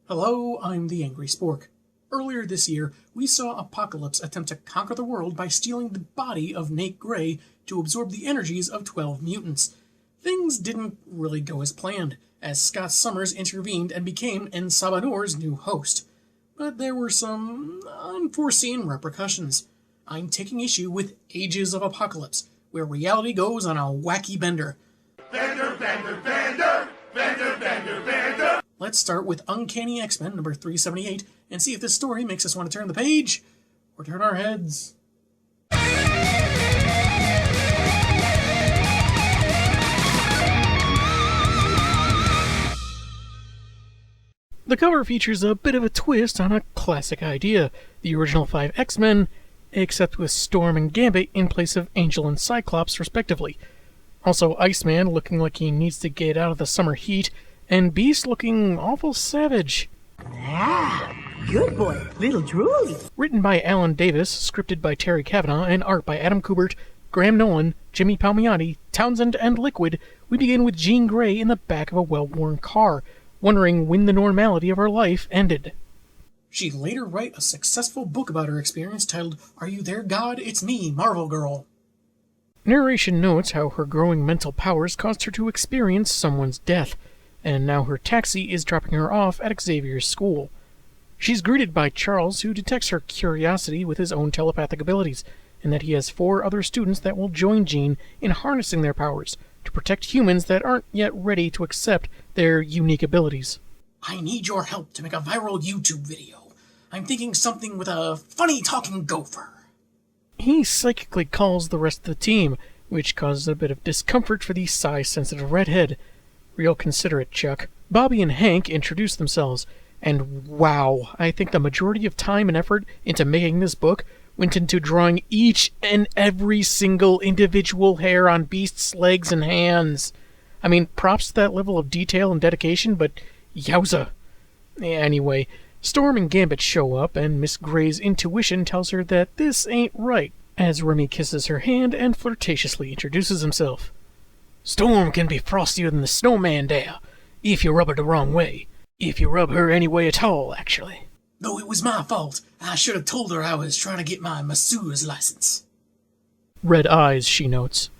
Hello, I'm the Angry Spork. Earlier this year, we saw Apocalypse attempt to conquer the world by stealing the body of Nate Gray to absorb the energies of 12 mutants. Things didn't really go as planned, as Scott Summers intervened and became Ensabanor's new host. But there were some unforeseen repercussions. I'm taking issue with Ages of Apocalypse, where reality goes on a wacky bender. Bender, bender, bender! Bender, bender, bender! Let's start with Uncanny X-Men number 378 and see if this story makes us want to turn the page or turn our heads. The cover features a bit of a twist on a classic idea, the original 5 X-Men, except with Storm and Gambit in place of Angel and Cyclops respectively. Also Iceman looking like he needs to get out of the summer heat, and Beast looking awful savage. Ah, good boy, little drooly. Written by Alan Davis, scripted by Terry Kavanagh, and art by Adam Kubert, Graham Nolan, Jimmy Palmiotti, Townsend, and Liquid, we begin with Jean Grey in the back of a well-worn car, wondering when the normality of her life ended. She'd later write a successful book about her experience titled, Are You There, God? It's Me, Marvel Girl. Narration notes how her growing mental powers caused her to experience someone's death, and now her taxi is dropping her off at Xavier's school. She's greeted by Charles, who detects her curiosity with his own telepathic abilities, and that he has 4 other students that will join Jean in harnessing their powers to protect humans that aren't yet ready to accept their unique abilities. I need your help to make a viral YouTube video. I'm thinking something with a funny talking gopher. He psychically calls the rest of the team, which causes a bit of discomfort for the size-sensitive redhead. Real considerate, Chuck. Bobby and Hank introduce themselves, and wow, I think the majority of time and effort into making this book went into drawing each and every single individual hair on Beast's legs and hands. I mean, props to that level of detail and dedication, but yowza. Anyway, Storm and Gambit show up, and Miss Gray's intuition tells her that this ain't right, as Remy kisses her hand and flirtatiously introduces himself. Storm can be frostier than the snowman there, if you rub her the wrong way. If you rub her any way at all, actually. Though it was my fault. I should have told her I was trying to get my masseur's license. Red eyes, she notes.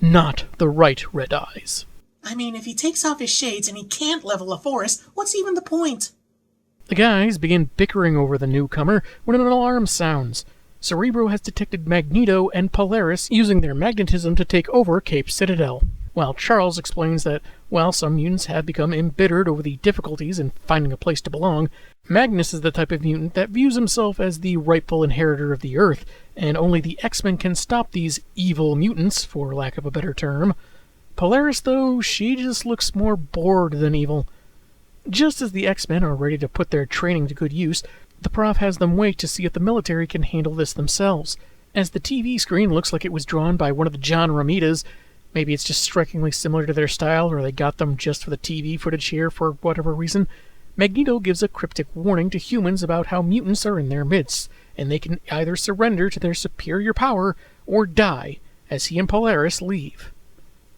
Not the right red eyes. I mean, if he takes off his shades and he can't level a forest, what's even the point? The guys begin bickering over the newcomer when an alarm sounds. Cerebro has detected Magneto and Polaris using their magnetism to take over Cape Citadel, while Charles explains that while some mutants have become embittered over the difficulties in finding a place to belong, Magnus is the type of mutant that views himself as the rightful inheritor of the Earth, and only the X-Men can stop these evil mutants, for lack of a better term. Polaris, though, she just looks more bored than evil. Just as the X-Men are ready to put their training to good use, the Prof has them wait to see if the military can handle this themselves. As the TV screen looks like it was drawn by one of the John Romitas, maybe it's just strikingly similar to their style, or they got them just for the TV footage here for whatever reason, Magneto gives a cryptic warning to humans about how mutants are in their midst, and they can either surrender to their superior power or die, as he and Polaris leave.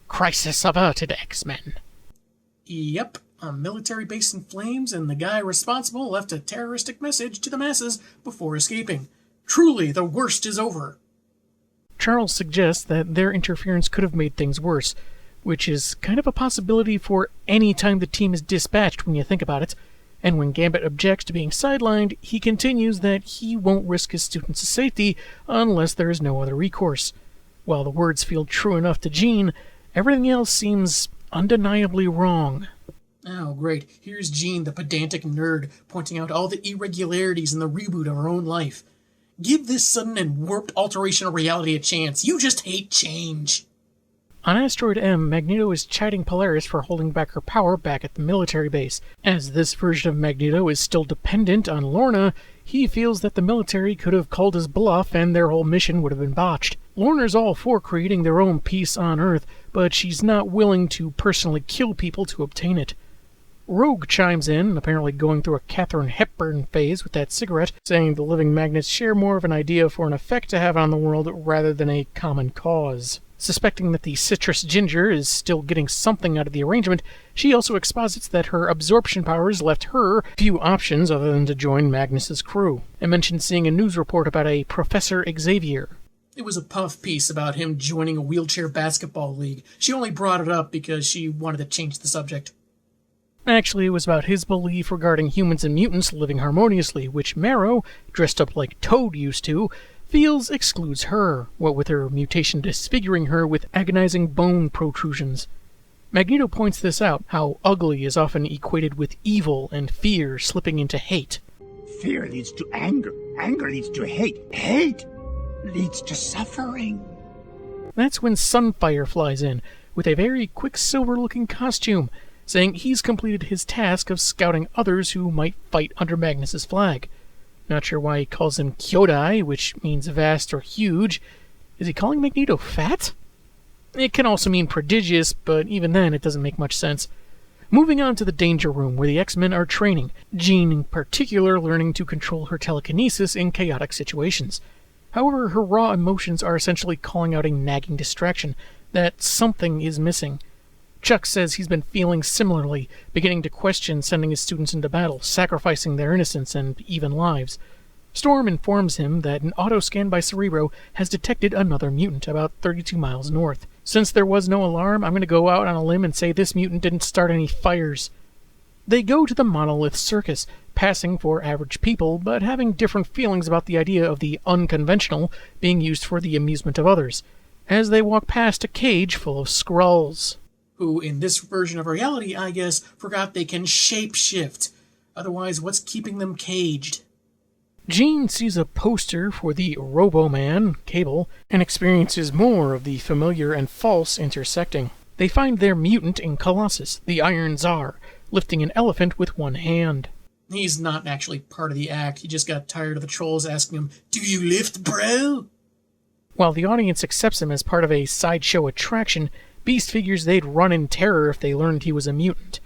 Crisis averted, X-Men. Yep, a military base in flames, and the guy responsible left a terroristic message to the masses before escaping. Truly, the worst is over. Charles suggests that their interference could have made things worse, which is kind of a possibility for any time the team is dispatched when you think about it, and when Gambit objects to being sidelined, he continues that he won't risk his students' safety unless there is no other recourse. While the words feel true enough to Jean, everything else seems undeniably wrong. Oh, great. Here's Jean, the pedantic nerd, pointing out all the irregularities in the reboot of her own life. Give this sudden and warped alteration of reality a chance. You just hate change. On Asteroid M, Magneto is chiding Polaris for holding back her power back at the military base. As this version of Magneto is still dependent on Lorna, he feels that the military could have called his bluff and their whole mission would have been botched. Lorna's all for creating their own peace on Earth, but she's not willing to personally kill people to obtain it. Rogue chimes in, apparently going through a Katharine Hepburn phase with that cigarette, saying the living magnets share more of an idea for an effect to have on the world rather than a common cause. Suspecting that the citrus ginger is still getting something out of the arrangement, she also exposits that her absorption powers left her few options other than to join Magnus's crew, and mentions seeing a news report about a Professor Xavier. It was a puff piece about him joining a wheelchair basketball league. She only brought it up because she wanted to change the subject. Actually, it was about his belief regarding humans and mutants living harmoniously, which Marrow, dressed up like Toad used to, feels excludes her, what with her mutation disfiguring her with agonizing bone protrusions. Magneto points this out, how ugly is often equated with evil and fear slipping into hate. Fear leads to anger. Anger leads to hate. Hate leads to suffering. That's when Sunfire flies in, with a very Quicksilver-looking costume, saying he's completed his task of scouting others who might fight under Magnus's flag. Not sure why he calls him Kyodai, which means vast or huge. Is he calling Magneto fat? It can also mean prodigious, but even then it doesn't make much sense. Moving on to the Danger Room, where the X-Men are training, Jean in particular learning to control her telekinesis in chaotic situations. However, her raw emotions are essentially calling out a nagging distraction, that something is missing. Chuck says he's been feeling similarly, beginning to question sending his students into battle, sacrificing their innocence and even lives. Storm informs him that an autoscan by Cerebro has detected another mutant about 32 miles north. Since there was no alarm, I'm going to go out on a limb and say this mutant didn't start any fires. They go to the Monolith Circus, passing for average people, but having different feelings about the idea of the unconventional being used for the amusement of others, as they walk past a cage full of Skrulls, who, in this version of reality, I guess, forgot they can shapeshift. Otherwise, what's keeping them caged? Jean sees a poster for the Robo-Man, Cable, and experiences more of the familiar and false intersecting. They find their mutant in Colossus, the Iron Tsar, lifting an elephant with one hand. He's not actually part of the act, he just got tired of the trolls asking him, "Do you lift, bro?" While the audience accepts him as part of a sideshow attraction, Beast figures they'd run in terror if they learned he was a mutant.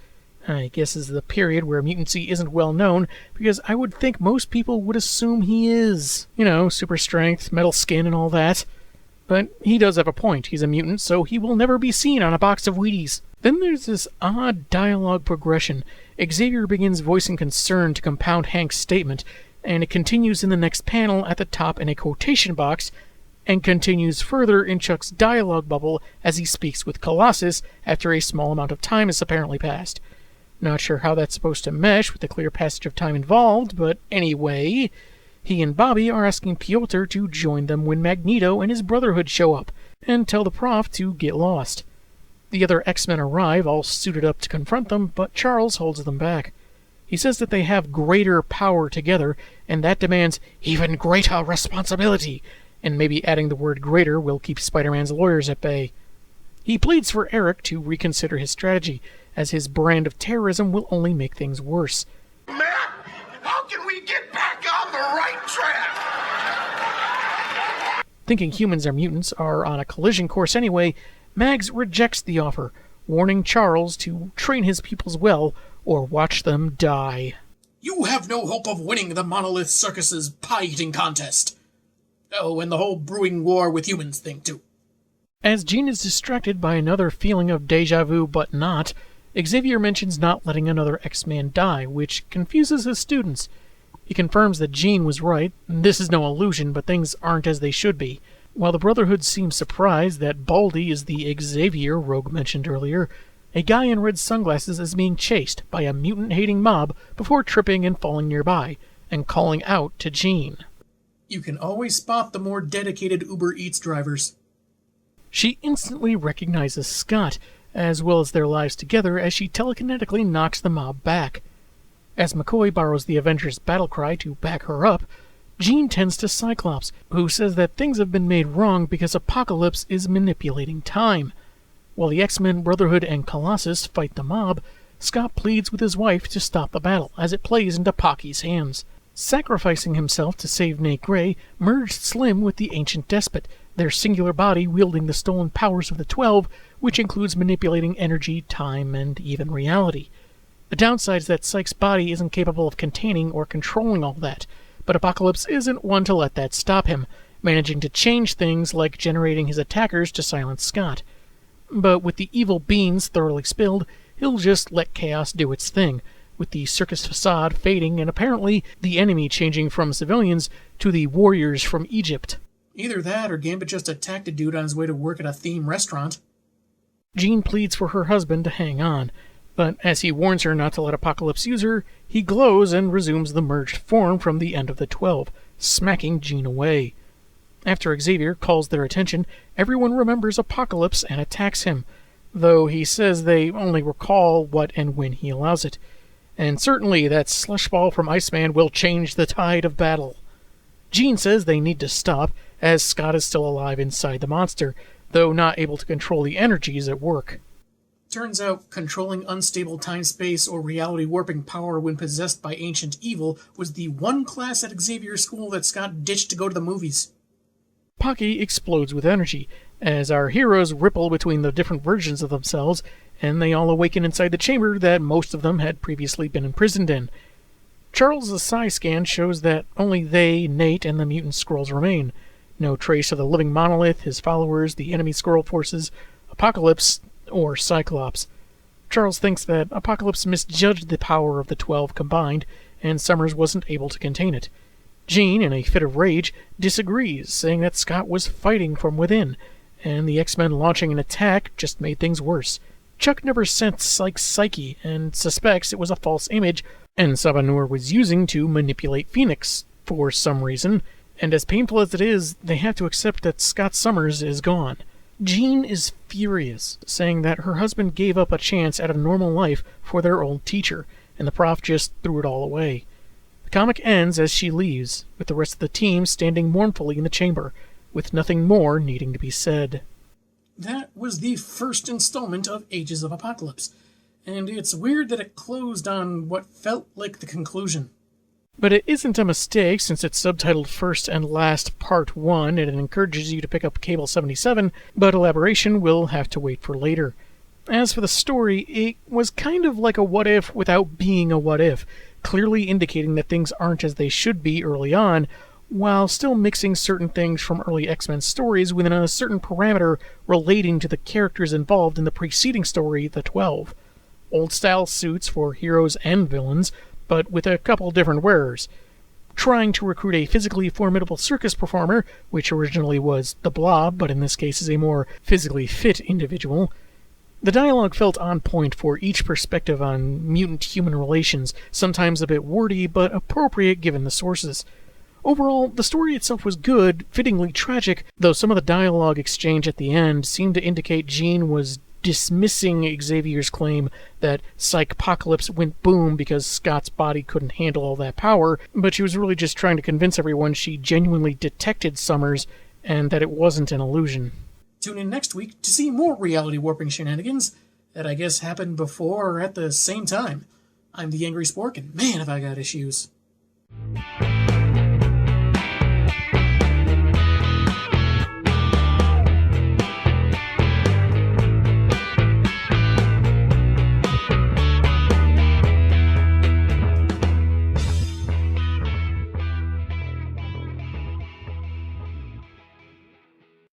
I guess this is the period where mutancy isn't well known, because I would think most people would assume he is. You know, super strength, metal skin, and all that. But he does have a point. He's a mutant, so he will never be seen on a box of Wheaties. Then there's this odd dialogue progression. Xavier begins voicing concern to compound Hank's statement, and it continues in the next panel at the top in a quotation box, and continues further in Chuck's dialogue bubble as he speaks with Colossus after a small amount of time has apparently passed. Not sure how that's supposed to mesh with the clear passage of time involved, but anyway, he and Bobby are asking Piotr to join them when Magneto and his Brotherhood show up, and tell the Prof to get lost. The other X-Men arrive, all suited up to confront them, but Charles holds them back. He says that they have greater power together, and that demands even greater responsibility, and maybe adding the word greater will keep Spider-Man's lawyers at bay. He pleads for Eric to reconsider his strategy, as his brand of terrorism will only make things worse. Matt, how can we get back on the right track? Thinking humans or mutants are on a collision course anyway, Mags rejects the offer, warning Charles to train his pupils well or watch them die. You have no hope of winning the Monolith Circus's pie-eating contest. Oh, and the whole brewing war with humans thing, too. As Jean is distracted by another feeling of deja vu but not, Xavier mentions not letting another X-Man die, which confuses his students. He confirms that Jean was right. This is no illusion, but things aren't as they should be. While the Brotherhood seems surprised that Baldy is the Xavier Rogue mentioned earlier, a guy in red sunglasses is being chased by a mutant-hating mob before tripping and falling nearby, and calling out to Jean. You can always spot the more dedicated Uber Eats drivers. She instantly recognizes Scott, as well as their lives together, as she telekinetically knocks the mob back. As McCoy borrows the Avengers' battle cry to back her up, Jean tends to Cyclops, who says that things have been made wrong because Apocalypse is manipulating time. While the X-Men, Brotherhood, and Colossus fight the mob, Scott pleads with his wife to stop the battle, as it plays into Pocky's hands. Sacrificing himself to save Nate Gray merged Slim with the ancient despot, their singular body wielding the stolen powers of the 12, which includes manipulating energy, time, and even reality. The downside is that Psyche's body isn't capable of containing or controlling all that, but Apocalypse isn't one to let that stop him, managing to change things like generating his attackers to silence Scott. But with the evil beans thoroughly spilled, he'll just let chaos do its thing, with the circus facade fading and apparently the enemy changing from civilians to the warriors from Egypt. Either that or Gambit just attacked a dude on his way to work at a theme restaurant. Jean pleads for her husband to hang on, but as he warns her not to let Apocalypse use her, he glows and resumes the merged form from the end of the 12, smacking Jean away. After Xavier calls their attention, everyone remembers Apocalypse and attacks him, though he says they only recall what and when he allows it. And certainly that slushball from Iceman will change the tide of battle. Jean says they need to stop, as Scott is still alive inside the monster, though not able to control the energies at work. Turns out controlling unstable time-space or reality-warping power when possessed by ancient evil was the one class at Xavier's school that Scott ditched to go to the movies. Pocky explodes with energy, as our heroes ripple between the different versions of themselves, and they all awaken inside the chamber that most of them had previously been imprisoned in. Charles' psi scan shows that only they, Nate, and the mutant Skrulls remain. No trace of the living monolith, his followers, the enemy Skrull forces, Apocalypse, or Cyclops. Charles thinks that Apocalypse misjudged the power of the 12 combined, and Summers wasn't able to contain it. Jean, in a fit of rage, disagrees, saying that Scott was fighting from within, and the X-Men launching an attack just made things worse. Chuck never sent Psyche's psyche, and suspects it was a false image, and Sabanur was using to manipulate Phoenix, for some reason, and as painful as it is, they have to accept that Scott Summers is gone. Jean is furious, saying that her husband gave up a chance at a normal life for their old teacher, and the prof just threw it all away. The comic ends as she leaves, with the rest of the team standing mournfully in the chamber, with nothing more needing to be said. That was the first installment of Ages of Apocalypse, and it's weird that it closed on what felt like the conclusion. But it isn't a mistake, since it's subtitled First and Last Part 1, and it encourages you to pick up Cable 77, but elaboration will have to wait for later. As for the story, it was kind of like a what-if without being a what-if, clearly indicating that things aren't as they should be early on, while still mixing certain things from early X-Men stories within a certain parameter relating to the characters involved in the preceding story, The 12. Old-style suits for heroes and villains, but with a couple different wearers. Trying to recruit a physically formidable circus performer, which originally was the Blob, but in this case is a more physically fit individual. The dialogue felt on point for each perspective on mutant-human relations, sometimes a bit wordy, but appropriate given the sources. Overall, the story itself was good, fittingly tragic, though some of the dialogue exchange at the end seemed to indicate Jean was dismissing Xavier's claim that Psychopocalypse went boom because Scott's body couldn't handle all that power, but she was really just trying to convince everyone she genuinely detected Summers and that it wasn't an illusion. Tune in next week to see more reality warping shenanigans that I guess happened before or at the same time. I'm the Angry Spork, and man have I got issues.